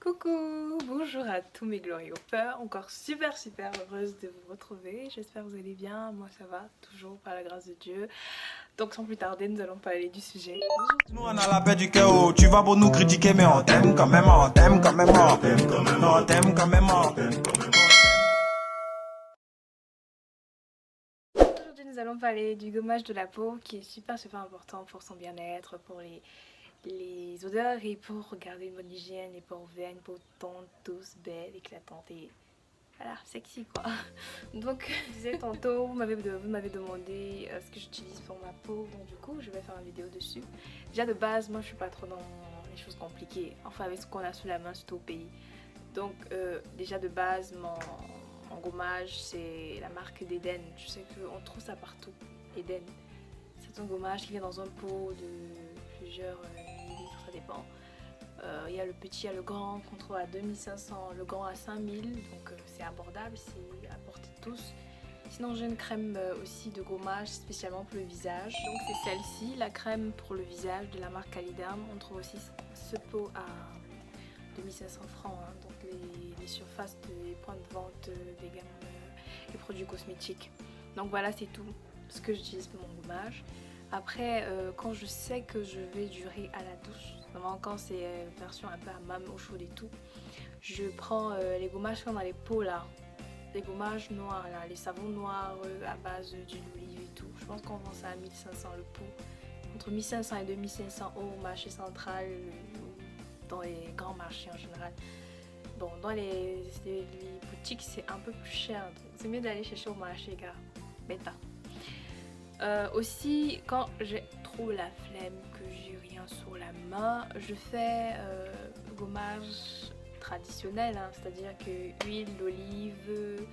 Coucou, bonjour à tous mes glorieux peurs, encore super heureuse de vous retrouver, j'espère que vous allez bien, moi ça va, toujours par la grâce de Dieu. Donc sans plus tarder, nous allons parler du sujet. Nous on a la paix du cœur, tu vas pour nous critiquer mais on t'aime quand même, on t'aime quand même, on t'aime quand même, on t'aime quand même, on t'aime quand même. Aujourd'hui nous allons parler du gommage de la peau qui est super important pour son bien-être, pour les odeurs et pour garder une bonne hygiène, les peaux vaines, peau tonde, douce, belle, éclatante et voilà, sexy quoi. Donc je disais tantôt, vous m'avez demandé ce que j'utilise pour ma peau, donc du coup je vais faire une vidéo dessus. Déjà de base, moi je suis pas trop dans les choses compliquées, enfin avec ce qu'on a sous la main surtout au pays. Donc déjà de base, mon gommage c'est la marque d'Eden, je sais qu'on trouve ça partout, Eden. C'est un gommage qui vient dans un pot de plusieurs millilitres, ça dépend. Il y a le petit, il y a le grand qu'on trouve à 2500, le grand à 5000, donc c'est abordable, c'est à portée de tous. Sinon j'ai une crème aussi de gommage spécialement pour le visage, donc c'est celle-ci, la crème pour le visage de la marque Alidam. On trouve aussi ce pot à 2500 francs, hein, donc les surfaces des points de vente des gammes et produits cosmétiques. Donc voilà, c'est tout ce que j'utilise pour mon gommage. Après, quand je sais que je vais durer à la douche, vraiment quand c'est version un peu hammam, eau chaude et tout, je prends les gommages qu'on a dans les pots là, les gommages noirs là, les savons noirs à base d'huile d'olive et tout. Je pense qu'on vend ça à 1500 le pot, entre 1500 et 2500 au marché central, dans les grands marchés en général. Bon, dans les boutiques c'est un peu plus cher, c'est mieux d'aller chercher au marché gars, bêta. Aussi, quand j'ai trop la flemme, que j'ai rien sur la main, je fais gommage traditionnel, hein, c'est-à-dire que huile d'olive,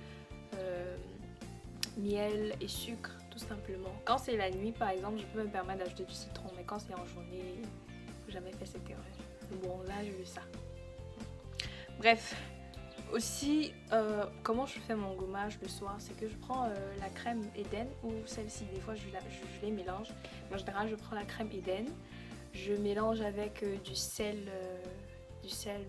miel et sucre, tout simplement. Quand c'est la nuit, par exemple, je peux me permettre d'ajouter du citron, mais quand c'est en journée, j'ai jamais fait cette erreur. Bon, là, j'ai eu ça. Bref. Aussi, comment je fais mon gommage le soir, c'est que je prends la crème Eden ou celle-ci, des fois je les mélange. Mais en général, je prends la crème Eden, je mélange avec du sel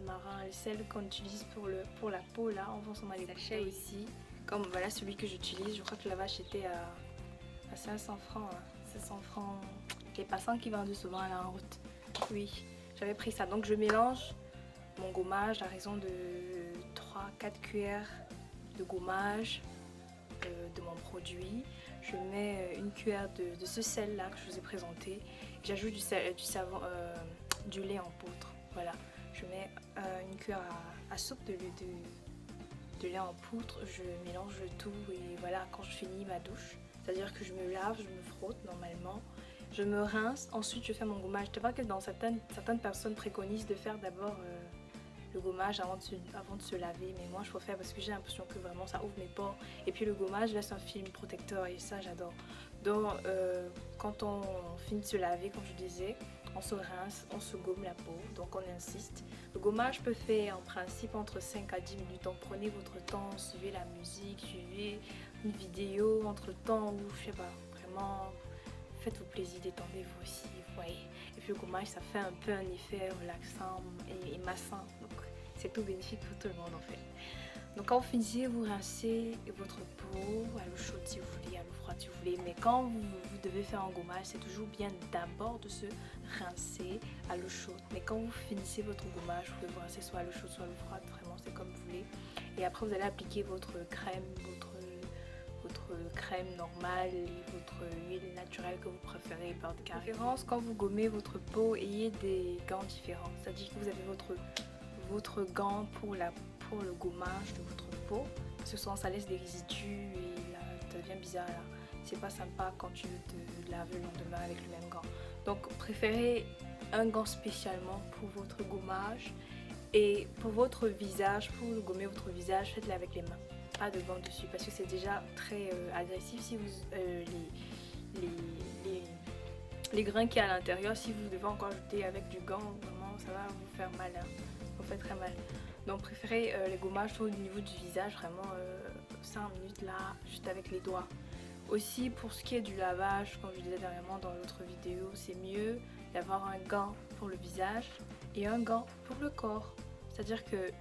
marin, le sel qu'on utilise pour la peau là, en fonction des sachets aussi. Comme voilà celui que j'utilise, je crois que je l'avais acheté à 500 francs, hein. 500 francs, les passants qui vendent souvent à la route. Oui, j'avais pris ça, donc je mélange mon gommage à raison de 3-4 cuillères de gommage de mon produit. Je mets une cuillère de ce sel là que je vous ai présenté. J'ajoute du lait en poudre. Voilà, je mets une cuillère à soupe de lait en poudre. Je mélange le tout et voilà, quand je finis ma douche, c'est-à-dire que je me lave, je me frotte normalement. Je me rince, ensuite je fais mon gommage. Je sais que dans certaines personnes préconisent de faire d'abord le gommage avant de se laver, mais moi je préfère parce que j'ai l'impression que vraiment ça ouvre mes pores, et puis le gommage laisse un film protecteur et ça j'adore. Donc quand on finit de se laver, comme je disais, on se rince, on se gomme la peau, donc on insiste. Le gommage peut faire en principe entre 5 à 10 minutes, donc prenez votre temps, suivez la musique, suivez une vidéo entre temps, ou je sais pas, vraiment faites-vous plaisir, détendez-vous aussi, vous voyez. Et puis le gommage ça fait un peu un effet relaxant et massant, donc c'est tout bénéfique pour tout le monde en fait. Donc quand vous finissez, vous rincez votre peau à l'eau chaude si vous voulez, à l'eau froide si vous voulez, mais quand vous devez faire un gommage, c'est toujours bien d'abord de se rincer à l'eau chaude. Mais quand vous finissez votre gommage, vous pouvez vous rincer soit à l'eau chaude soit à l'eau froide, vraiment c'est comme vous voulez. Et après vous allez appliquer votre crème, votre crème normale et votre huile naturelle que vous préférez par préférence. Quand vous gommez votre peau, ayez des gants différents, c'est-à-dire que vous avez votre gant pour le gommage de votre peau, parce que souvent ça laisse des résidus et là ça devient bizarre là, c'est pas sympa quand tu veux te laver le lendemain avec le même gant. Donc préférez un gant spécialement pour votre gommage, et pour votre visage, pour gommer votre visage, faites-le avec les mains, pas de gants dessus, parce que c'est déjà très agressif si vous les grains qui est à l'intérieur, si vous devez encore ajouter avec du gant, vraiment ça va vous faire mal, hein. Vous fait très mal. Donc préférez les gommages au niveau du visage, vraiment 5 minutes là, juste avec les doigts. Aussi pour ce qui est du lavage, comme je disais dernièrement dans l'autre vidéo, c'est mieux d'avoir un gant pour le visage et un gant pour le corps. C'est-à-dire que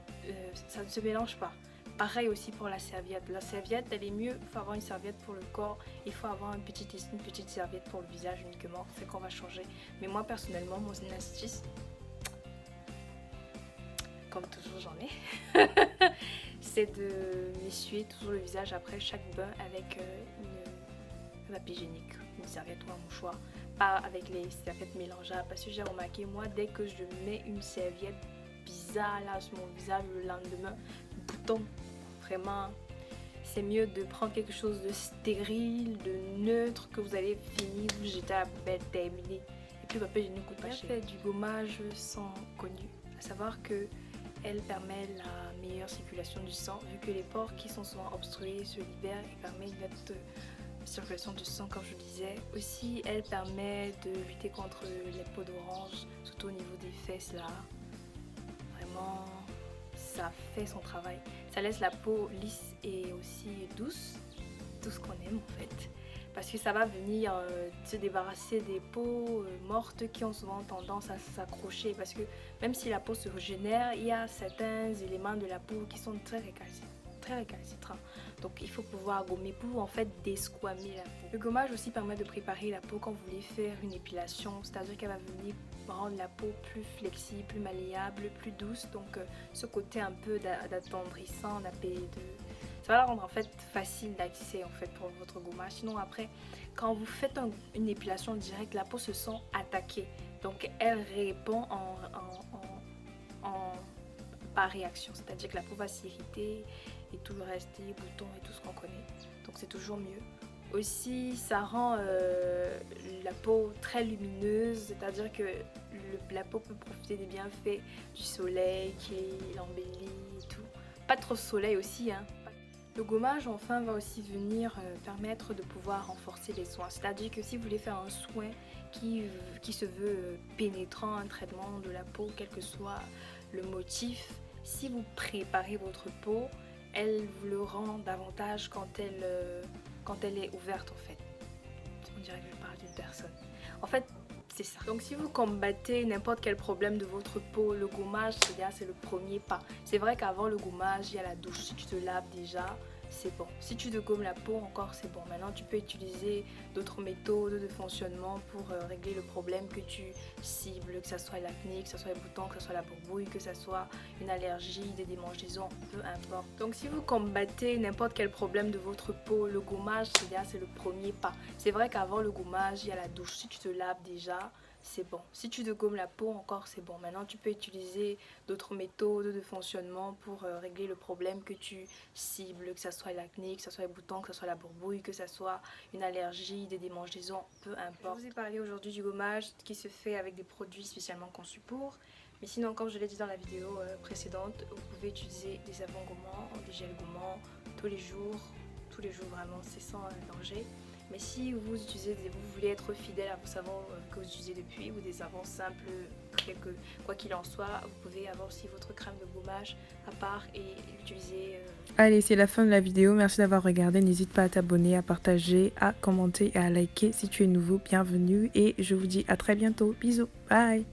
ça ne se mélange pas. Pareil aussi pour la serviette. La serviette, elle est mieux. Il faut avoir une serviette pour le corps. Il faut avoir une petite serviette pour le visage uniquement. C'est qu'on va changer. Mais moi, personnellement, mon astuce, comme toujours j'en ai, c'est de m'essuyer toujours le visage après chaque bain avec un papier hygiénique, une serviette ou un mouchoir. Pas avec les serviettes mélangeables. Parce que j'ai remarqué, moi, dès que je mets une serviette bizarre là sur mon visage le lendemain, bouton, vraiment c'est mieux de prendre quelque chose de stérile, de neutre, que vous allez finir, vous jeter à la poubelle, terminé. Et puis le papier hygiénique coûte pas cher. Fait du gommage sont connus, à savoir que elle permet la meilleure circulation du sang, vu que les pores qui sont souvent obstrués se libèrent et permet une nette circulation du sang, comme je disais. Aussi, elle permet de lutter contre les peaux d'orange, surtout au niveau des fesses là. Vraiment, ça fait son travail. Ça laisse la peau lisse et aussi douce, tout ce qu'on aime en fait. Parce que ça va venir se débarrasser des peaux mortes qui ont souvent tendance à s'accrocher. Parce que même si la peau se régénère, il y a certains éléments de la peau qui sont très récalcitrants. Donc il faut pouvoir gommer pour en fait desquamer la peau. Le gommage aussi permet de préparer la peau quand vous voulez faire une épilation. C'est-à-dire qu'elle va venir rendre la peau plus flexible, plus malléable, plus douce. Donc ce côté un peu d'attendrissant, ça va la rendre en fait facile d'accès en fait pour votre gommage. Sinon après, quand vous faites une épilation directe, la peau se sent attaquée. Donc elle répond par réaction. C'est-à-dire que la peau va s'irriter et tout le reste, les boutons et tout ce qu'on connaît. Donc c'est toujours mieux. Aussi, ça rend la peau très lumineuse, c'est-à-dire que la peau peut profiter des bienfaits du soleil qui l'embellit et tout. Pas trop de soleil aussi, hein. Le gommage enfin va aussi venir permettre de pouvoir renforcer les soins. C'est-à-dire que si vous voulez faire un soin qui se veut pénétrant, un traitement de la peau, quel que soit le motif, si vous préparez votre peau, elle vous le rend davantage quand elle est ouverte en fait. On dirait que je parle d'une personne. En fait, c'est ça. Donc si vous combattez n'importe quel problème de votre peau, le gommage, c'est le premier pas. C'est vrai qu'avant le gommage, il y a la douche. Si tu te laves déjà, c'est bon. Si tu te gommes la peau, encore c'est bon. Maintenant, tu peux utiliser d'autres méthodes de fonctionnement pour régler le problème que tu cibles, que ce soit l'acné, que ce soit les boutons, que ce soit la bourboule, que ce soit une allergie, des démangeaisons, peu importe. Donc si vous combattez n'importe quel problème de votre peau, le gommage, c'est le premier pas. C'est vrai qu'avant le gommage, il y a la douche. Si tu te laves déjà, c'est bon. Si tu te gommes la peau, encore c'est bon. Maintenant, tu peux utiliser d'autres méthodes de fonctionnement pour régler le problème que tu cibles, que ce soit l'acné, que ce soit les boutons, que ce soit la bourboule, que ce soit une allergie, des démangeaisons, peu importe. Je vous ai parlé aujourd'hui du gommage qui se fait avec des produits spécialement conçus pour. Mais sinon, comme je l'ai dit dans la vidéo précédente, vous pouvez utiliser des savons gommants, des gels gommants tous les jours vraiment, c'est sans danger. Mais si vous voulez être fidèle à vos savons que vous utilisez depuis ou des savons simples, quoi qu'il en soit, vous pouvez avoir aussi votre crème de gommage à part et l'utiliser. Allez, c'est la fin de la vidéo. Merci d'avoir regardé. N'hésite pas à t'abonner, à partager, à commenter et à liker si tu es nouveau. Bienvenue et je vous dis à très bientôt. Bisous. Bye.